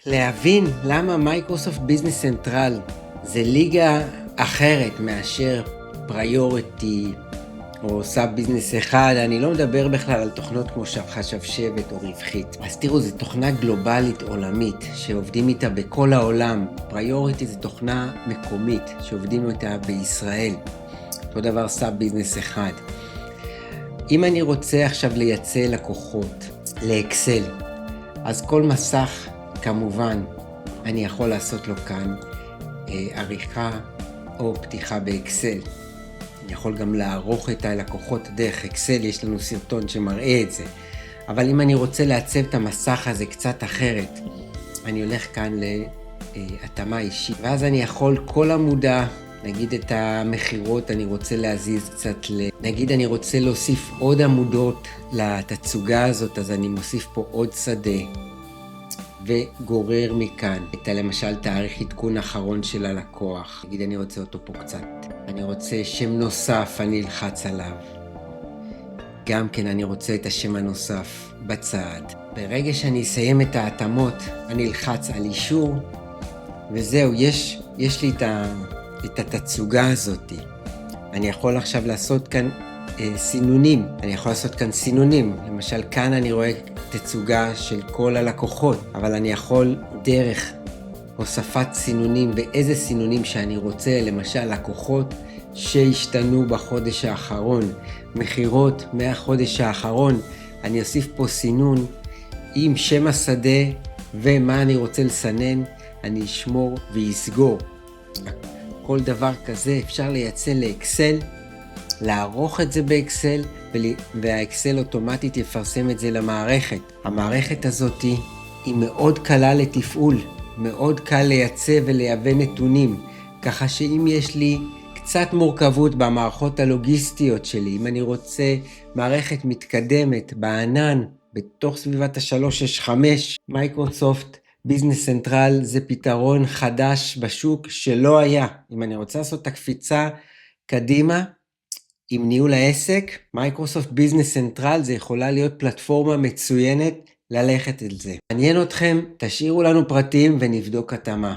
להבין למה מייקרוסופט ביזנס סנטרל זה ליגה אחרת מאשר פריוריטי או סאב ביזנס אחד. אני לא מדבר בכלל על תוכנות כמו חשבשבת או רווחית. אז תראו, זו תוכנה גלובלית עולמית שעובדים איתה בכל העולם. פריוריטי זו תוכנה מקומית שעובדים איתה בישראל. אותו דבר סאב ביזנס אחד. אם אני רוצה עכשיו לייצא לקוחות לאקסל, אז כל מסך כמובן אני יכול לעשות לו כאן עריכה או פתיחה באקסל. אני יכול גם לערוך את הלקוחות דרך אקסל, יש לנו סרטון שמראה את זה. אבל אם אני רוצה לעצב את המסך הזה קצת אחרת, אני הולך כאן להתאמה אישית. ואז אני יכול כל עמודה, נגיד את המחירות, אני רוצה להזיז קצת נגיד אני רוצה להוסיף עוד עמודות לתצוגה הזאת, אז אני מוסיף פה עוד שדה. וגורר מכאן את למשל תאריך עדכון אחרון של הלקוח. נגיד אני רוצה אותו פה קצת. אני רוצה שם נוסף, אני אלחץ עליו. גם כן אני רוצה את השם הנוסף בצד. ברגע שאני אסיים את ההתאמות, אני אלחץ על אישור, וזהו, יש לי את התצוגה הזאת. אני יכול עכשיו לעשות כאן סינונים. אני יכול לעשות כאן סינונים. למשל, כאן אני רואה תצוגה של כל הלקוחות, אבל אני יכול דרך הוספת סינונים ואיזה סינונים שאני רוצה, למשל לקוחות שהשתנו בחודש האחרון, מחירות מהחודש האחרון, אני אוסיף פה סינון עם שם השדה ומה אני רוצה לסנן, אני אשמור ויסגור. כל דבר כזה אפשר לייצא לאקסל, לערוך את זה באקסל, והאקסל אוטומטית יפרסם את זה למערכת. המערכת הזאת היא מאוד קלה לתפעול, מאוד קל לייצא ולייבא נתונים, ככה שאם יש לי קצת מורכבות במערכות הלוגיסטיות שלי, אם אני רוצה מערכת מתקדמת בענן, בתוך סביבת ה-365, מייקרוסופט ביזנס סנטרל זה פתרון חדש בשוק שלא היה. אם אני רוצה לעשות את הקפיצה קדימה, עם ניהול העסק, מייקרוסופט ביזנס סנטרל זה יכולה להיות פלטפורמה מצוינת ללכת על זה. מעניין אתכם? תשאירו לנו פרטים ונבדוק התאמה.